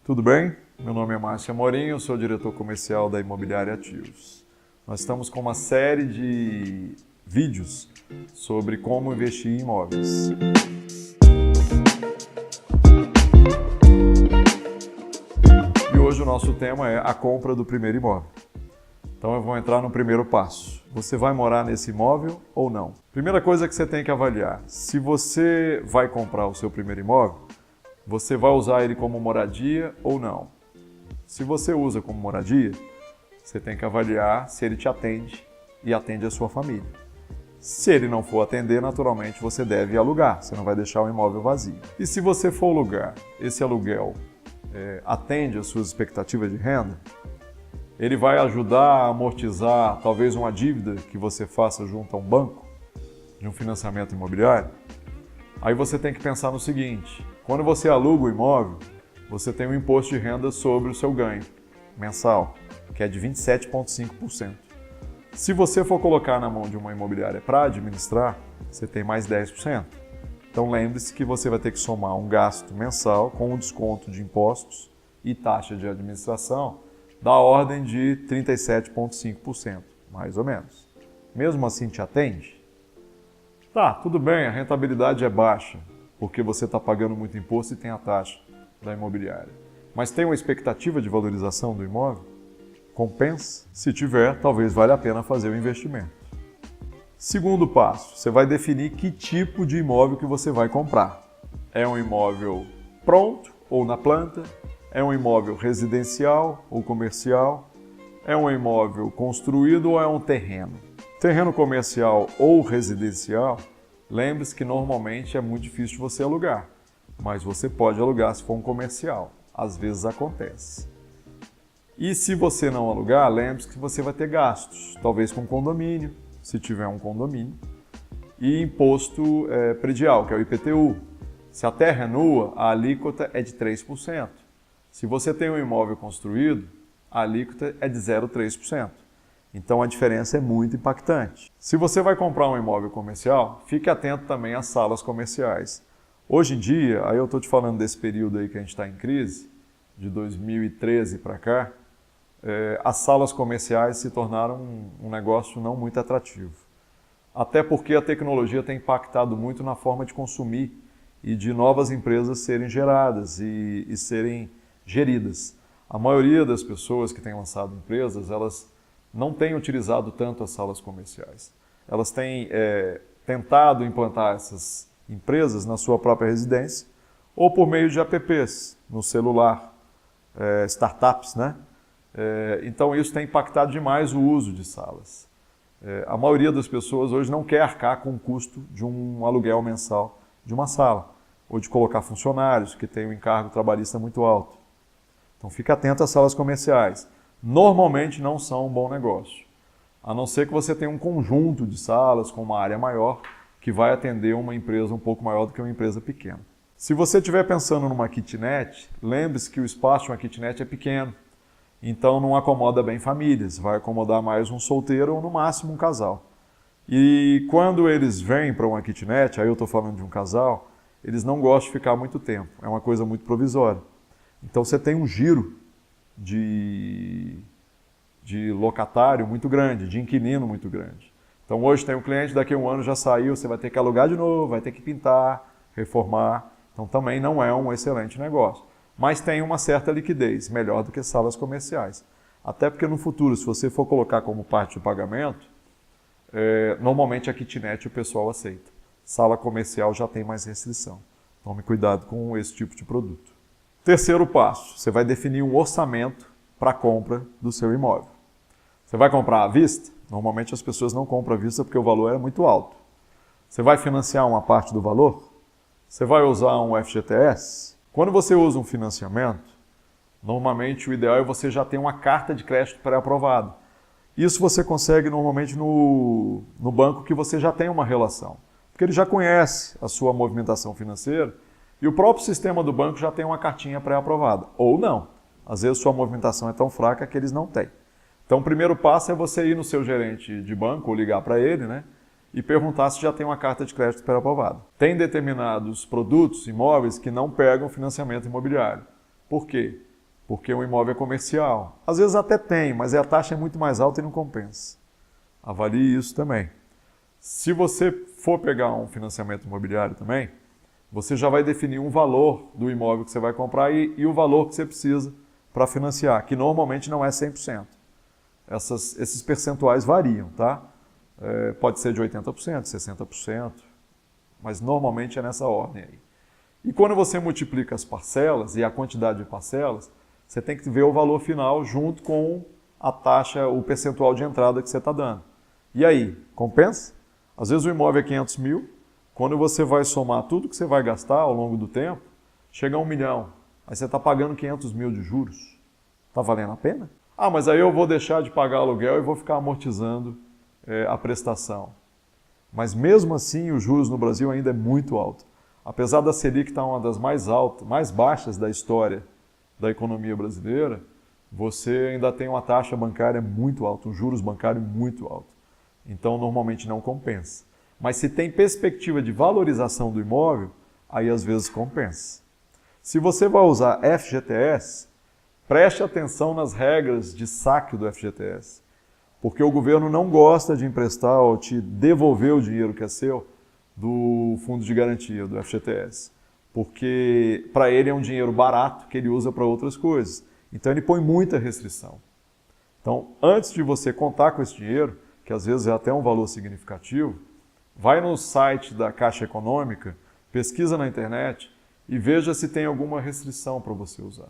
Tudo bem? Meu nome é Márcio Amorim, eu sou diretor comercial da Imobiliária Ativos. Nós estamos com uma série de vídeos sobre como investir em imóveis. E hoje o nosso tema é a compra do primeiro imóvel. Então eu vou entrar no primeiro passo. Você vai morar nesse imóvel ou não? Primeira coisa que você tem que avaliar, se você vai comprar o seu primeiro imóvel, você vai usar ele como moradia ou não? Se você usa como moradia, você tem que avaliar se ele te atende e atende a sua família. Se ele não for atender, naturalmente você deve alugar, você não vai deixar o imóvel vazio. E se você for alugar, esse aluguel atende às suas expectativas de renda, ele vai ajudar a amortizar talvez uma dívida que você faça junto a um banco, de um financiamento imobiliário. Aí você tem que pensar no seguinte, quando você aluga o imóvel, você tem um imposto de renda sobre o seu ganho mensal, que é de 27,5%. Se você for colocar na mão de uma imobiliária para administrar, você tem mais 10%. Então lembre-se que você vai ter que somar um gasto mensal com um desconto de impostos e taxa de administração da ordem de 37,5%, mais ou menos. Mesmo assim te atende? Tá, tudo bem, a rentabilidade é baixa, porque você está pagando muito imposto e tem a taxa da imobiliária. Mas tem uma expectativa de valorização do imóvel? Compensa? Se tiver, talvez valha a pena fazer o investimento. Segundo passo, você vai definir que tipo de imóvel que você vai comprar. É um imóvel pronto ou na planta? É um imóvel residencial ou comercial? É um imóvel construído ou é um terreno? Terreno comercial ou residencial, lembre-se que normalmente é muito difícil de você alugar, mas você pode alugar se for um comercial, às vezes acontece. E se você não alugar, lembre-se que você vai ter gastos, talvez com condomínio, se tiver um condomínio, e imposto predial, que é o IPTU. Se a terra é nua, a alíquota é de 3%. Se você tem um imóvel construído, a alíquota é de 0,3%. Então a diferença é muito impactante. Se você vai comprar um imóvel comercial, fique atento também às salas comerciais. Hoje em dia, aí eu estou te falando desse período aí que a gente está em crise, de 2013 para cá, as salas comerciais se tornaram um negócio não muito atrativo. Até porque a tecnologia tem impactado muito na forma de consumir e de novas empresas serem geradas e serem geridas. A maioria das pessoas que têm lançado empresas, elas não têm utilizado tanto as salas comerciais. Elas têm tentado implantar essas empresas na sua própria residência ou por meio de apps no celular, startups, né? Então isso tem impactado demais o uso de salas. A maioria das pessoas hoje não quer arcar com o custo de um aluguel mensal de uma sala ou de colocar funcionários que têm um encargo trabalhista muito alto. Então fique atento às salas comerciais. Normalmente não são um bom negócio, a não ser que você tenha um conjunto de salas com uma área maior que vai atender uma empresa um pouco maior do que uma empresa pequena. Se você estiver pensando numa kitnet, lembre-se que o espaço de uma kitnet é pequeno, então não acomoda bem famílias, vai acomodar mais um solteiro ou no máximo um casal. E quando eles vêm para uma kitnet, aí eu estou falando de um casal, eles não gostam de ficar muito tempo, é uma coisa muito provisória. Então você tem um giro de locatário muito grande, de inquilino muito grande. Então hoje tem um cliente, daqui a um ano já saiu, você vai ter que alugar de novo, vai ter que pintar, reformar. Então também não é um excelente negócio. Mas tem uma certa liquidez, melhor do que salas comerciais. Até porque no futuro, se você for colocar como parte do pagamento, normalmente a kitnet o pessoal aceita. Sala comercial já tem mais restrição. Tome cuidado com esse tipo de produto. Terceiro passo, você vai definir um orçamento para a compra do seu imóvel. Você vai comprar à vista? Normalmente as pessoas não compram à vista porque o valor é muito alto. Você vai financiar uma parte do valor? Você vai usar um FGTS? Quando você usa um financiamento, normalmente o ideal é você já ter uma carta de crédito pré-aprovada. Isso você consegue normalmente no banco que você já tem uma relação, porque ele já conhece a sua movimentação financeira e o próprio sistema do banco já tem uma cartinha pré-aprovada, ou não. Às vezes sua movimentação é tão fraca que eles não têm. Então o primeiro passo é você ir no seu gerente de banco ou ligar para ele, né? E perguntar se já tem uma carta de crédito pré-aprovada. Tem determinados produtos, imóveis, que não pegam financiamento imobiliário. Por quê? porque o imóvel é comercial. Às vezes até tem, mas a taxa é muito mais alta e não compensa. Avalie isso também. Se você for pegar um financiamento imobiliário também, você já vai definir um valor do imóvel que você vai comprar e o valor que você precisa para financiar, que normalmente não é 100%. Esses percentuais variam, tá? Pode ser de 80%, 60%, mas normalmente é nessa ordem aí. E quando você multiplica as parcelas e a quantidade de parcelas, você tem que ver o valor final junto com a taxa, o percentual de entrada que você está dando. E aí, compensa? Às vezes o imóvel é 500 mil, quando você vai somar tudo que você vai gastar ao longo do tempo, chega a 1 milhão. Aí você está pagando 500 mil de juros. Está valendo a pena? Ah, mas aí eu vou deixar de pagar aluguel e vou ficar amortizando a prestação. Mas mesmo assim, os juros no Brasil ainda é muito alto. Apesar da Selic estar uma das mais altas, mais baixas da história da economia brasileira, você ainda tem uma taxa bancária muito alta, um juros bancário muito alto. Então, normalmente não compensa. Mas se tem perspectiva de valorização do imóvel, aí às vezes compensa. Se você vai usar FGTS, preste atenção nas regras de saque do FGTS, porque o governo não gosta de emprestar ou te devolver o dinheiro que é seu do fundo de garantia, do FGTS, porque para ele é um dinheiro barato que ele usa para outras coisas. Então ele põe muita restrição. Então, antes de você contar com esse dinheiro, que às vezes é até um valor significativo, vai no site da Caixa Econômica, pesquisa na internet e veja se tem alguma restrição para você usar,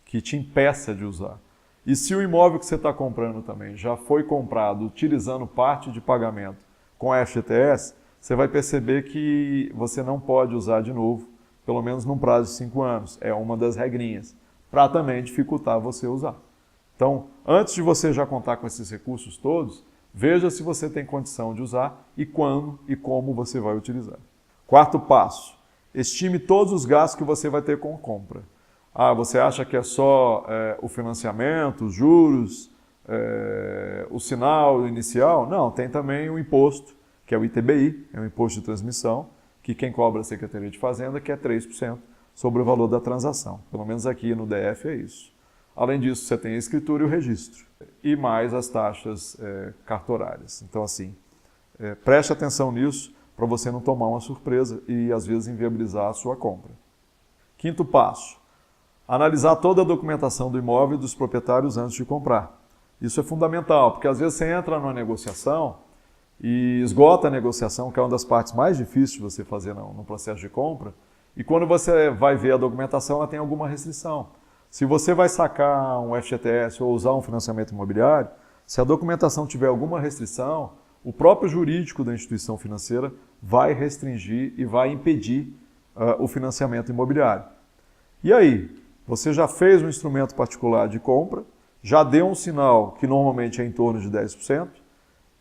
que te impeça de usar. E se o imóvel que você está comprando também já foi comprado utilizando parte de pagamento com a FGTS, você vai perceber que você não pode usar de novo, pelo menos num prazo de 5 anos. É uma das regrinhas, para também dificultar você usar. Então, antes de você já contar com esses recursos todos, veja se você tem condição de usar e quando e como você vai utilizar. Quarto passo, estime todos os gastos que você vai ter com a compra. Ah, você acha que é só o financiamento, os juros, o sinal inicial? Não, tem também o imposto, que é o ITBI, é o Imposto de Transmissão, que quem cobra a Secretaria de Fazenda, que é 3% sobre o valor da transação. Pelo menos aqui no DF é isso. Além disso, você tem a escritura e o registro. E mais as taxas cartorárias. Então, assim, preste atenção nisso para você não tomar uma surpresa e, às vezes, inviabilizar a sua compra. Quinto passo, analisar toda a documentação do imóvel e dos proprietários antes de comprar. Isso é fundamental, porque às vezes você entra numa negociação e esgota a negociação, que é uma das partes mais difíceis de você fazer no processo de compra, e quando você vai ver a documentação, ela tem alguma restrição. Se você vai sacar um FGTS ou usar um financiamento imobiliário, se a documentação tiver alguma restrição, o próprio jurídico da instituição financeira vai restringir e vai impedir o financiamento imobiliário. E aí, você já fez um instrumento particular de compra, já deu um sinal que normalmente é em torno de 10%,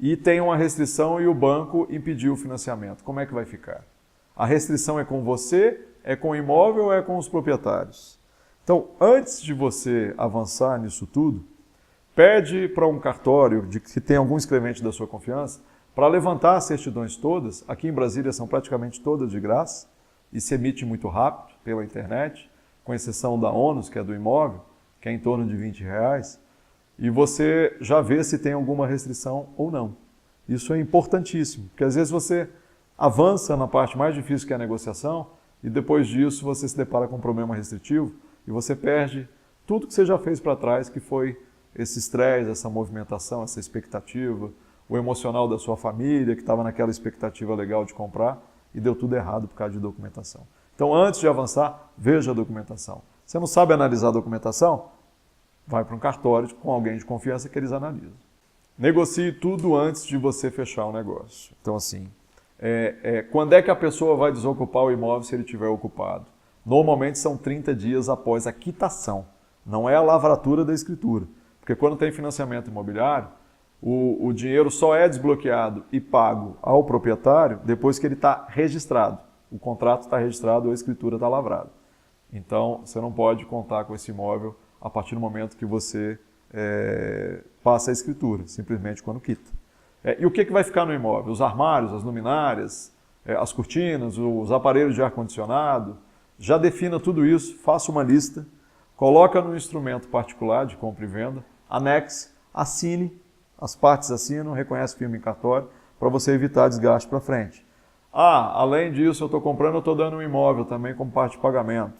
e tem uma restrição e o banco impediu o financiamento. Como é que vai ficar? A restrição é com você, é com o imóvel ou é com os proprietários? Então, antes de você avançar nisso tudo, pede para um cartório que tem algum escrevente da sua confiança para levantar as certidões todas. Aqui em Brasília são praticamente todas de graça e se emite muito rápido pela internet, com exceção da ônus, que é do imóvel, que é em torno de R$20. E você já vê se tem alguma restrição ou não. Isso é importantíssimo, porque às vezes você avança na parte mais difícil, que é a negociação, e depois disso você se depara com um problema restritivo e você perde tudo que você já fez para trás, que foi esse estresse, essa movimentação, essa expectativa, o emocional da sua família, que estava naquela expectativa legal de comprar e deu tudo errado por causa de documentação. Então, antes de avançar, veja a documentação. Você não sabe analisar a documentação? Vai para um cartório com alguém de confiança que eles analisam. Negocie tudo antes de você fechar o negócio. Então, assim, quando é que a pessoa vai desocupar o imóvel se ele estiver ocupado? Normalmente são 30 dias após a quitação. Não é a lavratura da escritura. Porque quando tem financiamento imobiliário, o dinheiro só é desbloqueado e pago ao proprietário depois que ele está registrado. O contrato está registrado ou a escritura está lavrada. Então, você não pode contar com esse imóvel a partir do momento que você passa a escritura, simplesmente quando quita. E o que vai ficar no imóvel? Os armários, as luminárias, as cortinas, os aparelhos de ar-condicionado. Já defina tudo isso, faça uma lista, coloca no instrumento particular de compra e venda, anexe, assine, as partes assinam, reconhece firma em cartório, para você evitar desgaste para frente. Além disso, eu estou comprando, eu estou dando um imóvel também como parte de pagamento.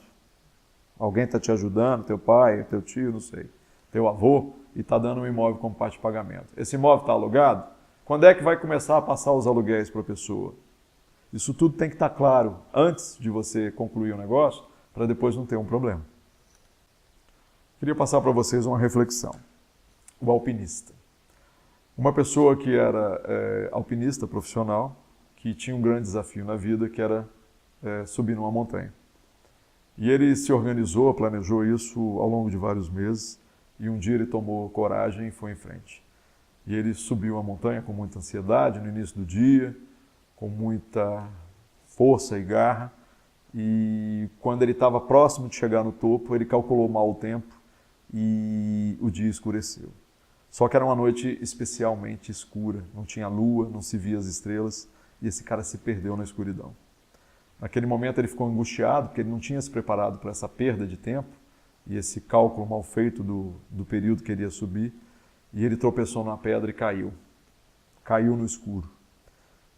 Alguém está te ajudando, teu pai, teu tio, não sei, teu avô, e está dando um imóvel como parte de pagamento. Esse imóvel está alugado? Quando é que vai começar a passar os aluguéis para a pessoa? Isso tudo tem que estar claro antes de você concluir o negócio, para depois não ter um problema. Queria passar para vocês uma reflexão. O alpinista. Uma pessoa que era alpinista profissional, que tinha um grande desafio na vida, que era subir numa montanha. E ele se organizou, planejou isso ao longo de vários meses, e um dia ele tomou coragem e foi em frente. E ele subiu a montanha com muita ansiedade no início do dia, com muita força e garra, e quando ele estava próximo de chegar no topo, ele calculou mal o tempo e o dia escureceu. Só que era uma noite especialmente escura, não tinha lua, não se via as estrelas, e esse cara se perdeu na escuridão. Naquele momento ele ficou angustiado, porque ele não tinha se preparado para essa perda de tempo e esse cálculo mal feito do período que ele ia subir, e ele tropeçou numa pedra e caiu. Caiu no escuro.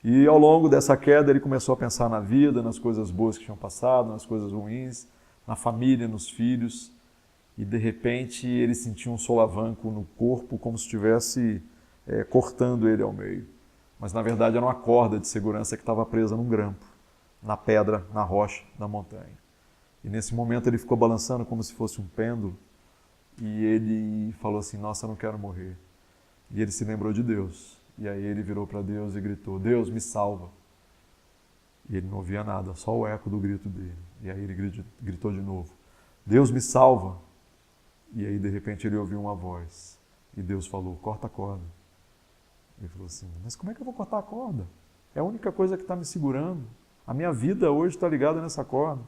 E ao longo dessa queda ele começou a pensar na vida, nas coisas boas que tinham passado, nas coisas ruins, na família, nos filhos, e de repente ele sentiu um solavanco no corpo, como se estivesse cortando ele ao meio. Mas na verdade era uma corda de segurança que estava presa num grampo, na pedra, na rocha da montanha. E nesse momento ele ficou balançando como se fosse um pêndulo, e ele falou assim: nossa, eu não quero morrer. E ele se lembrou de Deus, e aí ele virou para Deus e gritou: Deus, me salva. E ele não ouvia nada, só o eco do grito dele. E aí ele gritou de novo: Deus, me salva. E aí de repente ele ouviu uma voz, e Deus falou: corta a corda. Ele falou assim: mas como é que eu vou cortar a corda? É a única coisa que está me segurando. A minha vida hoje está ligada nessa corda.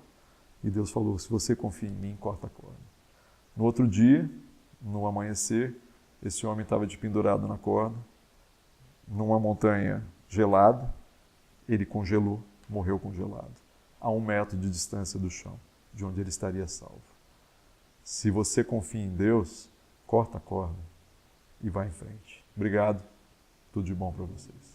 E Deus falou: se você confia em mim, corta a corda. No outro dia, no amanhecer, esse homem estava pendurado na corda, numa montanha gelada. Ele congelou, morreu congelado, a 1 metro de distância do chão, de onde ele estaria salvo. Se você confia em Deus, corta a corda e vai em frente. Obrigado, tudo de bom para vocês.